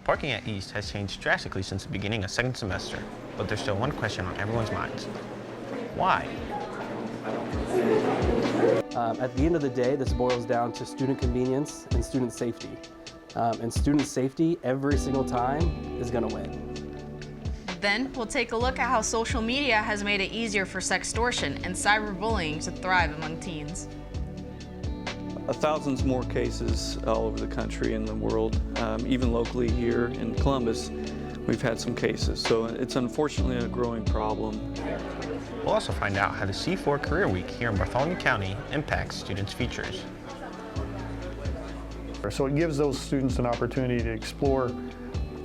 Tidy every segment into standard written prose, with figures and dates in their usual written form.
Parking at East has changed drastically since the beginning of second semester, but there's still one question on everyone's minds. Why? At the end of the day, this boils down to student convenience and student safety. And student safety every single time is going to win. Then we'll take a look at how social media has made it easier for sextortion and cyberbullying to thrive among teens. Thousands more cases all over the country and the world. Even locally here in Columbus, we've had some cases. So it's unfortunately a growing problem. We'll also find out how the C4 Career Week here in Bartholomew County impacts students' futures. So it gives those students an opportunity to explore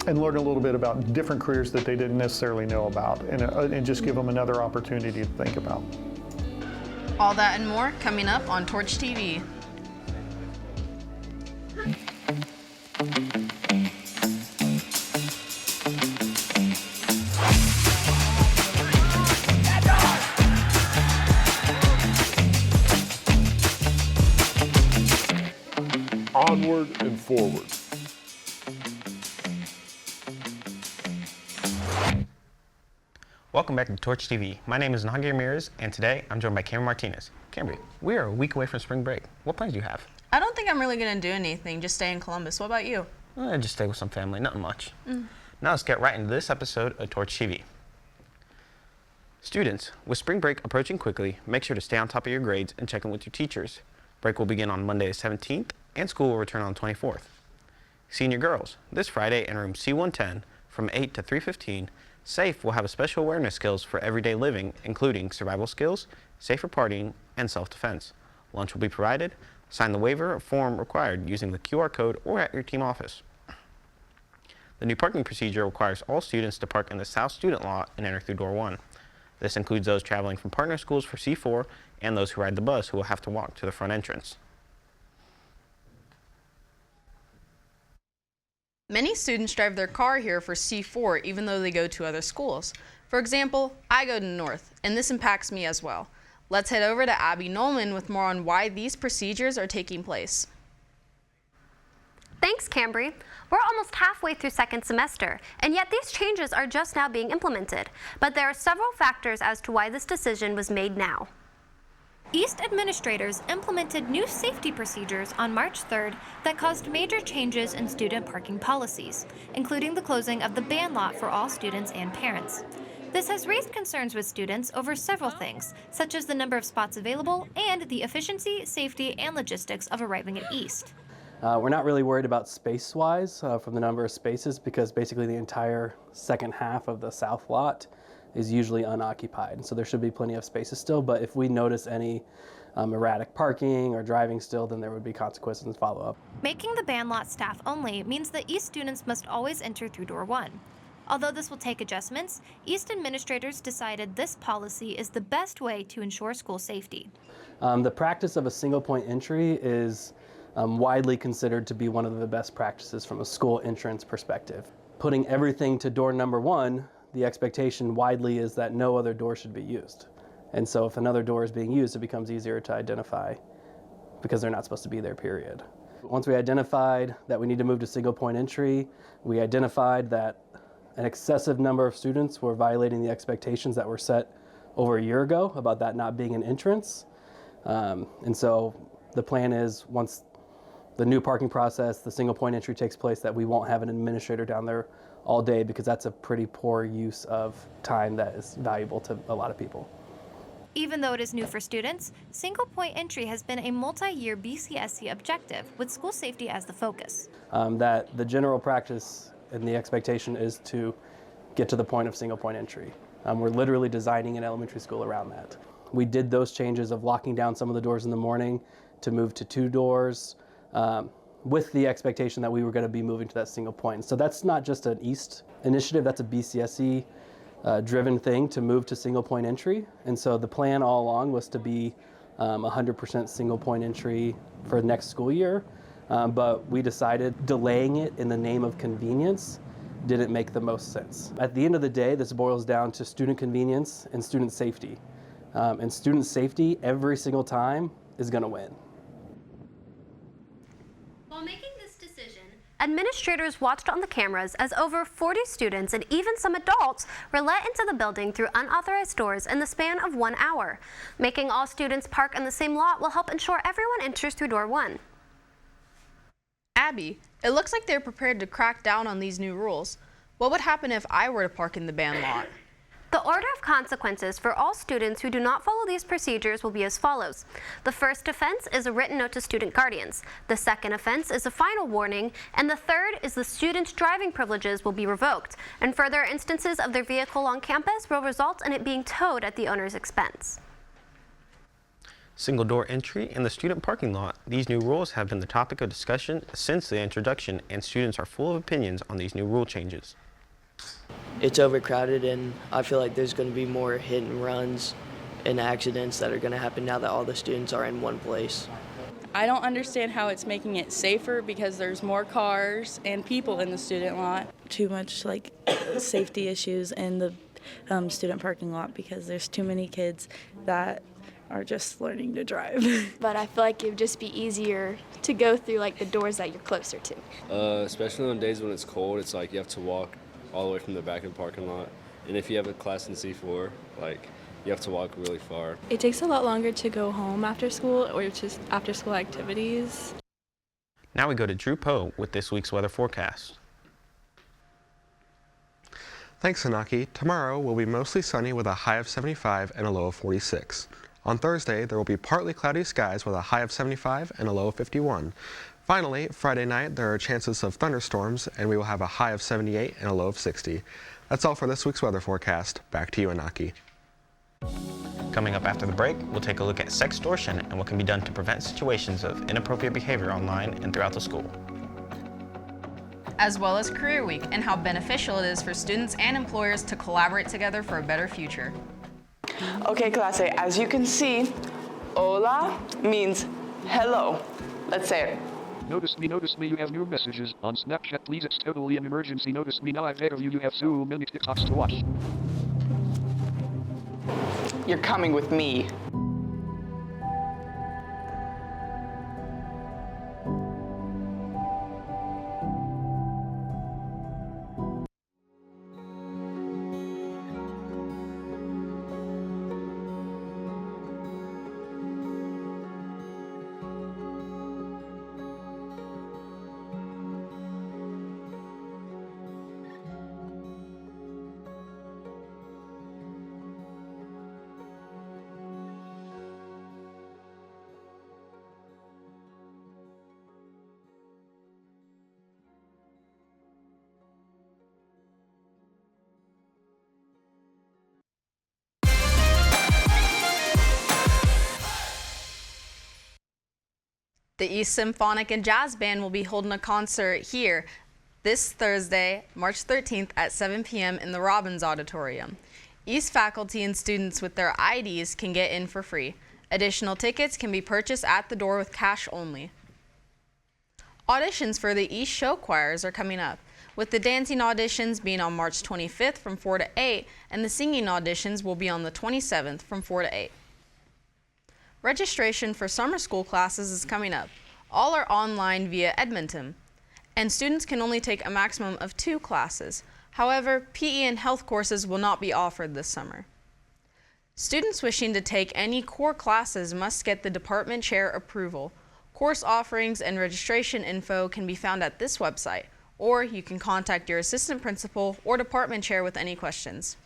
and learn a little bit about different careers that they didn't necessarily know about, and just give them another opportunity to think about. All that and more coming up on Torch TV. Onward and forward. Welcome back to Torch TV. My name is Inaki Ramirez, and today I'm joined by Cambree Martinez. Cambree, we are a week away from spring break. What plans do you have? I don't think I'm really going to do anything, just stay in Columbus. What about you? Just stay with some family, nothing much. Now let's get right into this episode of Torch TV. Students, with spring break approaching quickly, make sure to stay on top of your grades and check in with your teachers. Break will begin on Monday the 17th, and school will return on the 24th. Senior girls, this Friday in room C110 from 8 to 3:15, SAFE will have a special awareness skills for everyday living, including survival skills, safer partying, and self-defense. Lunch will be provided. Sign the waiver form required using the QR code or at your team office. The new parking procedure requires all students to park in the South Student Lot and enter through door 1. This includes those traveling from partner schools for C4 and those who ride the bus who will have to walk to the front entrance. Many students drive their car here for C4 even though they go to other schools. For example, I go to North, and this impacts me as well. Let's head over to Abby Knollman with more on why these procedures are taking place. Thanks, Cambree. We're almost halfway through second semester, and yet these changes are just now being implemented. But there are several factors as to why this decision was made now. East administrators implemented new safety procedures on March 3rd that caused major changes in student parking policies, including the closing of the band lot for all students and parents. This has raised concerns with students over several things, such as the number of spots available and the efficiency, safety, and logistics of arriving at East. We're not really worried about space-wise from the number of spaces, because basically the entire second half of the south lot is usually unoccupied. So there should be plenty of spaces still, but if we notice any erratic parking or driving still, then there would be consequences and follow-up. Making the band lot staff only means that East students must always enter through door 1. Although this will take adjustments, East administrators decided this policy is the best way to ensure school safety. The practice of a single-point entry is widely considered to be one of the best practices from a school entrance perspective. Putting everything to door number 1, the expectation widely is that no other door should be used. And so if another door is being used, it becomes easier to identify because they're not supposed to be there, period. Once we identified that we need to move to single point entry, we identified that an excessive number of students were violating the expectations that were set over a year ago about that not being an entrance. And so the plan is, once the new parking process, the single point entry takes place, that we won't have an administrator down there all day, because that's a pretty poor use of time that is valuable to a lot of people. Even though it is new for students, single point entry has been a multi-year BCSC objective with school safety as the focus. That the general practice and the expectation is to get to the point of single point entry. We're literally designing an elementary school around that. We did those changes of locking down some of the doors in the morning to move to 2 doors, with the expectation that we were going to be moving to that single point. So that's not just an East initiative, that's a BCSC driven thing to move to single point entry. And so the plan all along was to be 100% single point entry for next school year. But we decided delaying it in the name of convenience didn't make the most sense. At the end of the day, this boils down to student convenience and student safety. And student safety every single time is going to win. While making this decision, administrators watched on the cameras as over 40 students and even some adults were let into the building through unauthorized doors in the span of 1 hour. Making all students park in the same lot will help ensure everyone enters through door 1. Abby, it looks like they're prepared to crack down on these new rules. What would happen if I were to park in the band lot? The order of consequences for all students who do not follow these procedures will be as follows. The first offense is a written note to student guardians. The second offense is a final warning. And the third is the student's driving privileges will be revoked. And further instances of their vehicle on campus will result in it being towed at the owner's expense. Single door entry in the student parking lot. These new rules have been the topic of discussion since the introduction, and students are full of opinions on these new rule changes. It's overcrowded, and I feel like there's going to be more hit and runs and accidents that are going to happen now that all the students are in one place. I don't understand how it's making it safer because there's more cars and people in the student lot. Too much safety issues in the student parking lot because there's too many kids that are just learning to drive. But I feel like it would just be easier to go through the doors that you're closer to. Especially on days when it's cold, it's like you have to walk all the way from the back of the parking lot. And if you have a class in C4, you have to walk really far. It takes a lot longer to go home after school or just after school activities. Now we go to Drew Poe with this week's weather forecast. Thanks, Inaki. Tomorrow will be mostly sunny with a high of 75 and a low of 46. On Thursday, there will be partly cloudy skies with a high of 75 and a low of 51. Finally, Friday night, there are chances of thunderstorms, and we will have a high of 78 and a low of 60. That's all for this week's weather forecast. Back to you, Inaki. Coming up after the break, we'll take a look at sextortion and what can be done to prevent situations of inappropriate behavior online and throughout the school. As well as Career Week and how beneficial it is for students and employers to collaborate together for a better future. Okay, clase, as you can see, hola means hello. Let's say it. Notice me, you have new messages on Snapchat, please, it's totally an emergency. Notice me now, I've heard of you have so many TikToks to watch. You're coming with me. The East Symphonic and Jazz Band will be holding a concert here this Thursday, March 13th at 7 p.m. in the Robbins Auditorium. East faculty and students with their IDs can get in for free. Additional tickets can be purchased at the door with cash only. Auditions for the East Show Choirs are coming up, with the dancing auditions being on March 25th from 4 to 8, and the singing auditions will be on the 27th from 4 to 8. Registration for summer school classes is coming up. All are online via Edmonton, and students can only take a maximum of 2 classes. However, PE and health courses will not be offered this summer. Students wishing to take any core classes must get the department chair approval. Course offerings and registration info can be found at this website, or you can contact your assistant principal or department chair with any questions.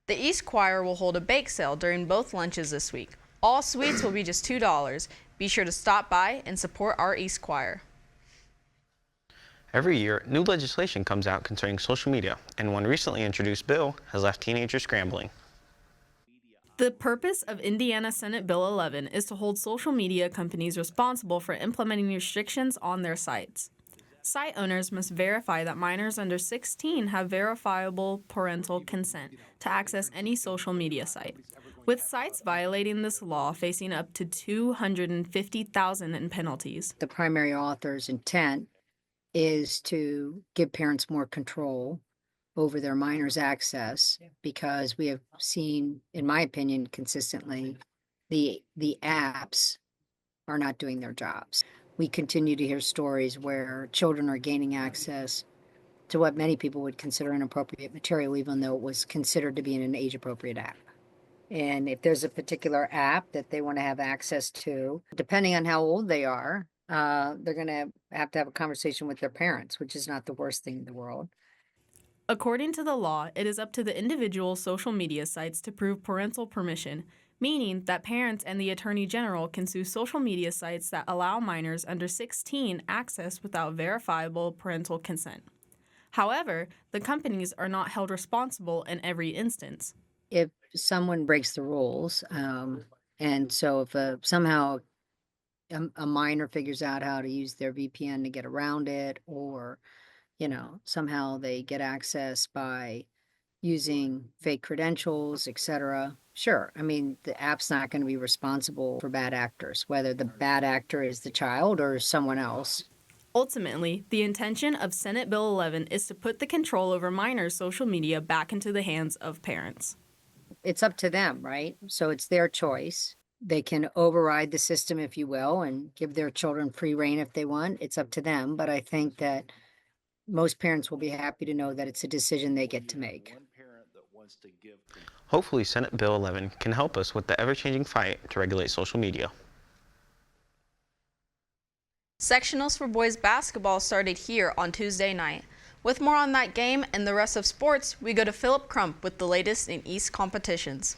The East Choir will hold a bake sale during both lunches this week. All sweets will be just $2. Be sure to stop by and support our East Choir. Every year, new legislation comes out concerning social media, and one recently introduced bill has left teenagers scrambling. The purpose of Indiana Senate Bill 11 is to hold social media companies responsible for implementing restrictions on their sites. Site owners must verify that minors under 16 have verifiable parental consent to access any social media site, with sites violating this law facing up to $250,000 in penalties. The primary author's intent is to give parents more control over their minors' access, because we have seen, in my opinion, consistently, the apps are not doing their jobs. we continue to hear stories where children are gaining access to what many people would consider inappropriate material, even though it was considered to be in an age-appropriate app. And if there's a particular app that they want to have access to, depending on how old they are, they're going to have a conversation with their parents, which is not the worst thing in the world. According to the law, it is up to the individual social media sites to prove parental permission, meaning that parents and the Attorney General can sue social media sites that allow minors under 16 access without verifiable parental consent. However, the companies are not held responsible in every instance. If someone breaks the rules, and so if somehow a minor figures out how to use their VPN to get around it, or somehow they get access by using fake credentials, etc. Sure, I mean, the app's not going to be responsible for bad actors, whether the bad actor is the child or someone else. Ultimately, the intention of Senate Bill 11 is to put the control over minors' social media back into the hands of parents. It's up to them, right? So it's their choice. They can override the system, if you will, and give their children free rein if they want. It's up to them. But I think that most parents will be happy to know that it's a decision they get to make. Hopefully, Senate Bill 11 can help us with the ever-changing fight to regulate social media. Sectionals for boys basketball started here on Tuesday night. With more on that game and the rest of sports, we go to Philip Crump with the latest in East competitions.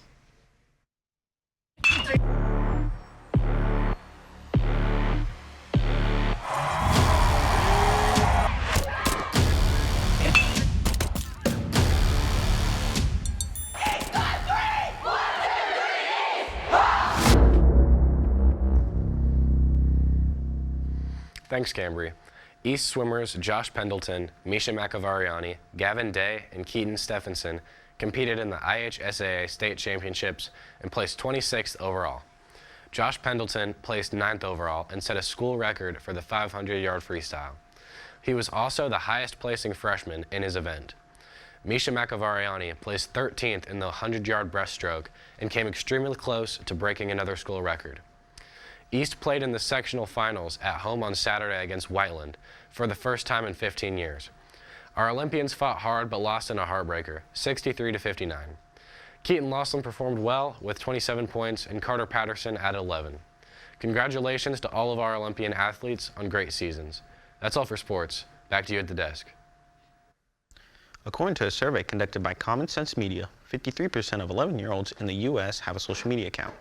Thanks, Cambree. East swimmers Josh Pendleton, Misha McAvariani, Gavin Day, and Keaton Stephenson competed in the IHSAA State Championships and placed 26th overall. Josh Pendleton placed 9th overall and set a school record for the 500-yard freestyle. He was also the highest-placing freshman in his event. Misha McAvariani placed 13th in the 100-yard breaststroke and came extremely close to breaking another school record. East played in the sectional finals at home on Saturday against Whiteland for the first time in 15 years. Our Olympians fought hard but lost in a heartbreaker, 63-59. Keaton Lawson performed well with 27 points and Carter Patterson at 11. Congratulations to all of our Olympian athletes on great seasons. That's all for sports. Back to you at the desk. According to a survey conducted by Common Sense Media, 53% of 11-year-olds in the U.S. have a social media account.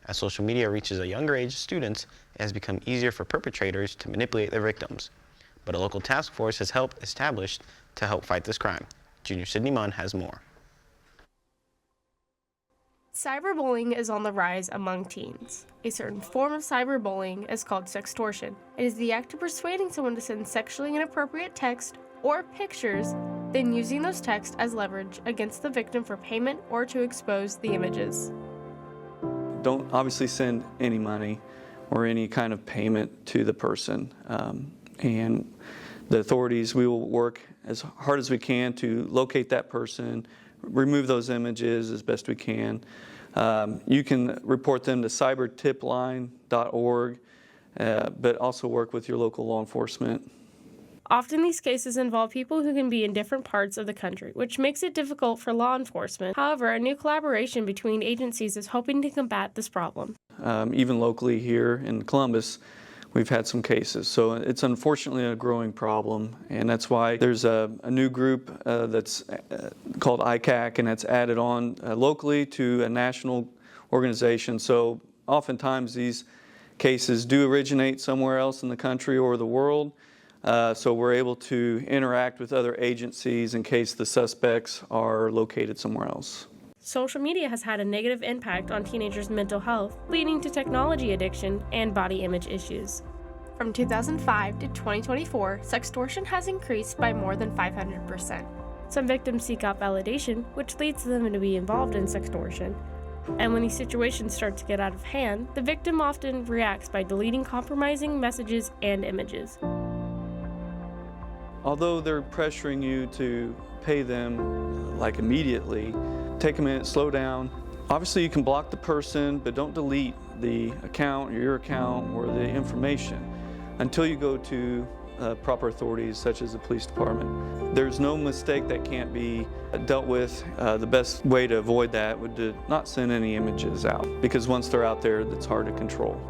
As social media reaches a younger age of students, it has become easier for perpetrators to manipulate their victims. But a local task force has helped established to help fight this crime. Junior Sydney Munn has more. Cyberbullying is on the rise among teens. A certain form of cyberbullying is called sextortion. It is the act of persuading someone to send sexually inappropriate text or pictures, then using those texts as leverage against the victim for payment or to expose the images. Don't obviously send any money or any kind of payment to the person. And the authorities, we will work as hard as we can to locate that person, remove those images as best we can. You can report them to cybertipline.org, but also work with your local law enforcement. Often these cases involve people who can be in different parts of the country, which makes it difficult for law enforcement. However, a new collaboration between agencies is hoping to combat this problem. Even locally here in Columbus, we've had some cases. So it's unfortunately a growing problem, and that's why there's a new group that's called ICAC, and that's added on locally to a national organization. So oftentimes these cases do originate somewhere else in the country or the world. So we're able to interact with other agencies in case the suspects are located somewhere else. Social media has had a negative impact on teenagers' mental health, leading to technology addiction and body image issues. From 2005 to 2024, sextortion has increased by more than 500%. Some victims seek out validation, which leads them to be involved in sextortion. And when these situations start to get out of hand, the victim often reacts by deleting compromising messages and images. Although they're pressuring you to pay them like immediately, take a minute, slow down. Obviously you can block the person, but don't delete the account or your account or the information. until you go to proper authorities such as the police department. There's no mistake that can't be dealt with. The best way to avoid that would be to not send any images out, because once they're out there, it's hard to control.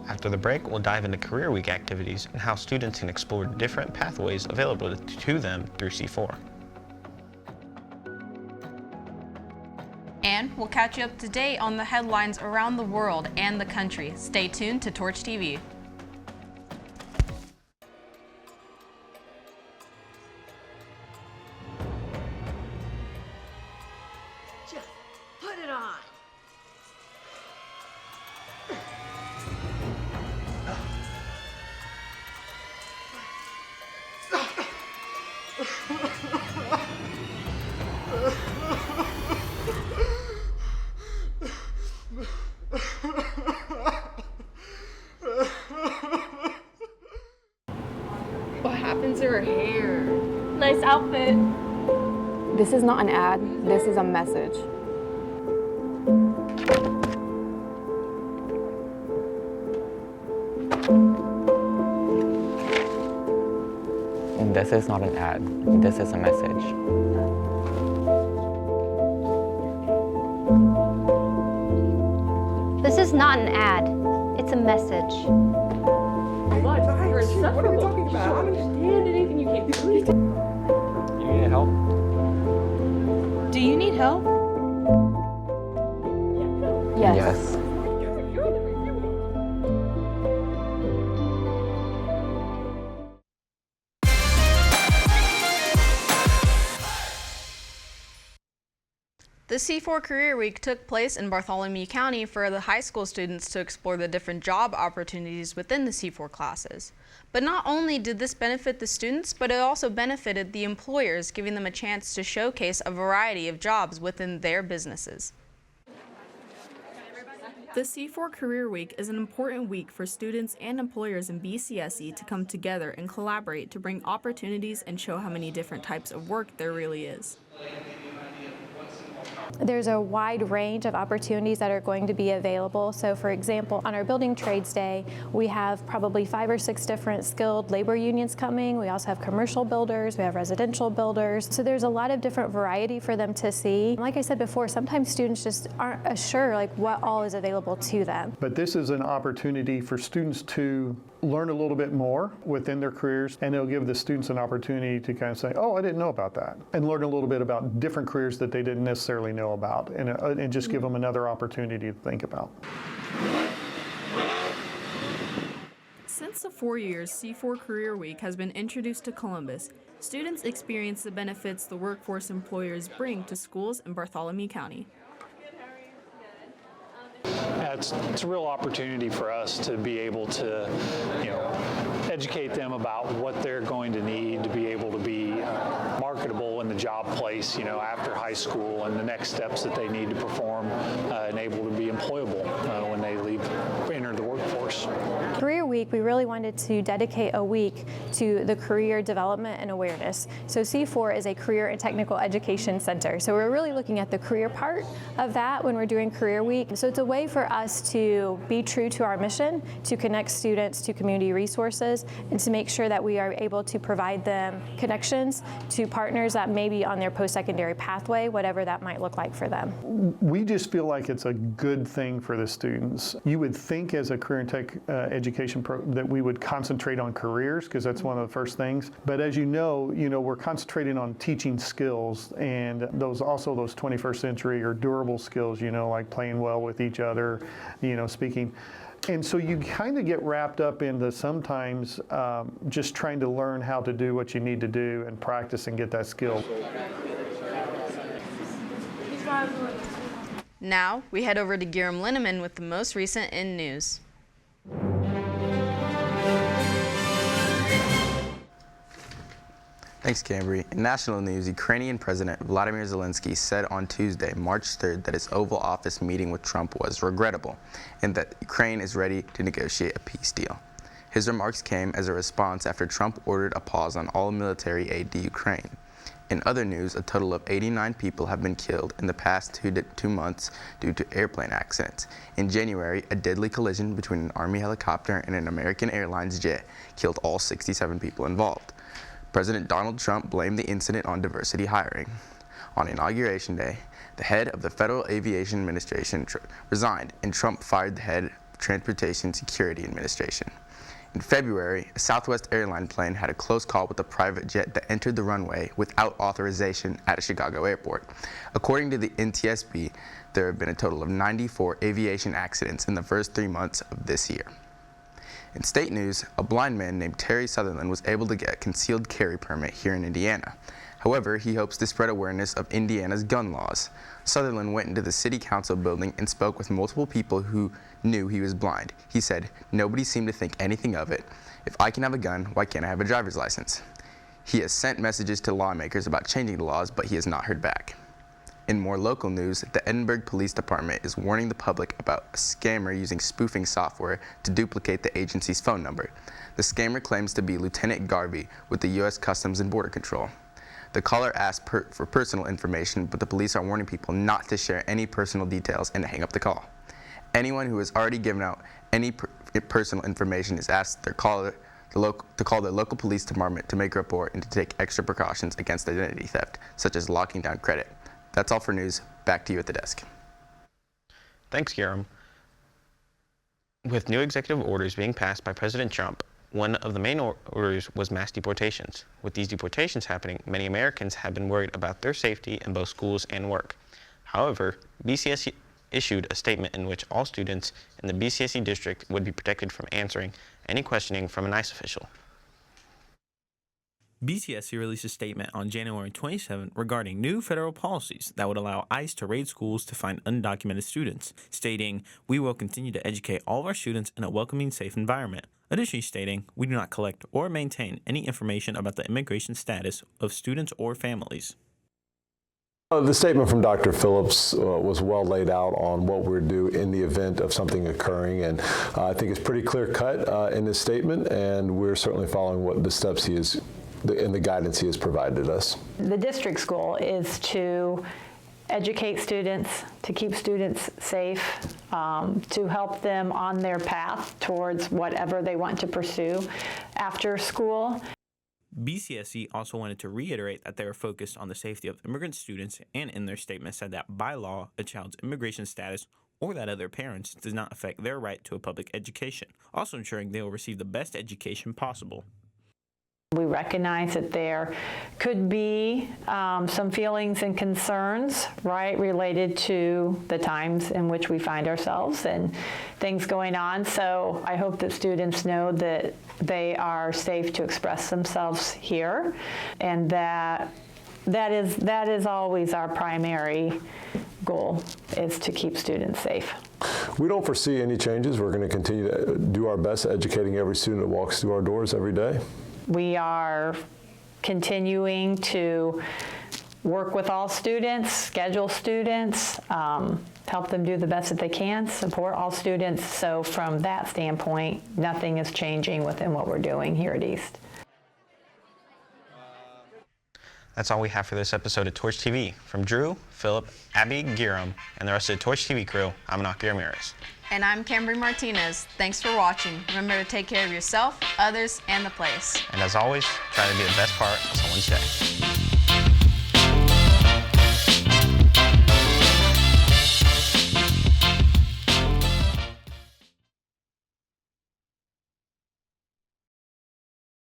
After the break, we'll dive into Career Week activities and how students can explore different pathways available to them through C4. And we'll catch you up to date on the headlines around the world and the country. Stay tuned to Torch TV. Just put it on. What happened to her hair? Nice outfit. This is not an ad, this is a message. This is not an ad, this is a message. This is not an ad, it's a message. Oh my God, you're insufferable. What are you talking about? I don't understand anything. You can't do anything. You need help? Do you need help? Yes. The C4 Career Week took place in Bartholomew County for the high school students to explore the different job opportunities within the C4 classes. But not only did this benefit the students, but it also benefited the employers, giving them a chance to showcase a variety of jobs within their businesses. The C4 Career Week is an important week for students and employers in BCSE to come together and collaborate to bring opportunities and show how many different types of work there really is. There's a wide range of opportunities that are going to be available. So for example, on our Building Trades Day, we have probably 5 or 6 different skilled labor unions coming. We also have commercial builders, we have residential builders. So there's a lot of different variety for them to see. Like I said before, sometimes students just aren't sure like what all is available to them. But this is an opportunity for students to learn a little bit more within their careers, and it'll give the students an opportunity to kind of say, oh, I didn't know about that, and learn a little bit about different careers that they didn't necessarily know about, and just give them another opportunity to think about. Since the 4 years C4 Career Week has been introduced to Columbus, students experience the benefits the workforce employers bring to schools in Bartholomew County. It's a real opportunity for us to be able to, educate them about what they're going to need to be able to be marketable in the job place, after high school, and the next steps that they need to perform and able to be employable when they enter the workforce. Career Week, we really wanted to dedicate a week to the career development and awareness. So C4 is a career and technical education center. So we're really looking at the career part of that when we're doing Career Week. So it's a way for us to be true to our mission, to connect students to community resources, and to make sure that we are able to provide them connections to partners that may be on their post-secondary pathway, whatever that might look like for them. We just feel like it's a good thing for the students. You would think as a career and tech education that we would concentrate on careers, because that's one of the first things. But as you know, we're concentrating on teaching skills, and those 21st century or durable skills, like playing well with each other, speaking. And so you kind of get wrapped up into sometimes just trying to learn how to do what you need to do and practice and get that skill. Now, we head over to Girum Linnemann with the most recent in news. Thanks, Cambree. In national news, Ukrainian President Vladimir Zelensky said on Tuesday, March 3rd, that his Oval Office meeting with Trump was regrettable and that Ukraine is ready to negotiate a peace deal. His remarks came as a response after Trump ordered a pause on all military aid to Ukraine. In other news, a total of 89 people have been killed in the past 2 months due to airplane accidents. In January, a deadly collision between an Army helicopter and an American Airlines jet killed all 67 people involved. President Donald Trump blamed the incident on diversity hiring. On Inauguration Day, the head of the Federal Aviation Administration resigned, and Trump fired the head of Transportation Security Administration. In February, a Southwest airline plane had a close call with a private jet that entered the runway without authorization at a Chicago airport. According to the NTSB, there have been a total of 94 aviation accidents in the first 3 months of this year. In state news, a blind man named Terry Sutherland was able to get a concealed carry permit here in Indiana. However, he hopes to spread awareness of Indiana's gun laws. Sutherland went into the city council building and spoke with multiple people who knew he was blind. He said, "Nobody seemed to think anything of it. If I can have a gun, why can't I have a driver's license?" He has sent messages to lawmakers about changing the laws, but he has not heard back. In more local news, the Edinburgh Police Department is warning the public about a scammer using spoofing software to duplicate the agency's phone number. The scammer claims to be Lieutenant Garvey with the U.S. Customs and Border Control. The caller asked for personal information, but the police are warning people not to share any personal details and to hang up the call. Anyone who has already given out any personal information is asked to call their local police department to make a report and to take extra precautions against identity theft, such as locking down credit. That's all for news. Back to you at the desk. Thanks, Girum. With new executive orders being passed by President Trump, one of the main orders was mass deportations. With these deportations happening, many Americans have been worried about their safety in both schools and work. However, BCSE issued a statement in which all students in the BCSE district would be protected from answering any questioning from an ICE official. BCSE released a statement on January 27 regarding new federal policies that would allow ICE to raid schools to find undocumented students, stating, "We will continue to educate all of our students in a welcoming, safe environment." Additionally stating, "We do not collect or maintain any information about the immigration status of students or families." The statement from Dr. Phillips was well laid out on what we're due in the event of something occurring, and I think it's pretty clear cut in this statement, and we're certainly following what the steps he is and the guidance he has provided us. The district goal is to educate students, to keep students safe, to help them on their path towards whatever they want to pursue after school. BCSE also wanted to reiterate that they are focused on the safety of immigrant students, and in their statement said that by law, a child's immigration status or that of their parents does not affect their right to a public education, also ensuring they will receive the best education possible. We recognize that there could be some feelings and concerns, right, related to the times in which we find ourselves and things going on. So I hope that students know that they are safe to express themselves here, and that is always our primary goal, is to keep students safe. We don't foresee any changes. We're going to continue to do our best educating every student that walks through our doors every day. We are continuing to work with all students, schedule students, help them do the best that they can, support all students. So from that standpoint, nothing is changing within what we're doing here at East. That's all we have for this episode of Torch TV. From Drew, Philip, Abby, Girum, and the rest of the Torch TV crew, I'm Inaki Ramirez. And I'm Cambree Martinez. Thanks for watching. Remember to take care of yourself, others, and the place. And as always, try to be the best part of someone's day.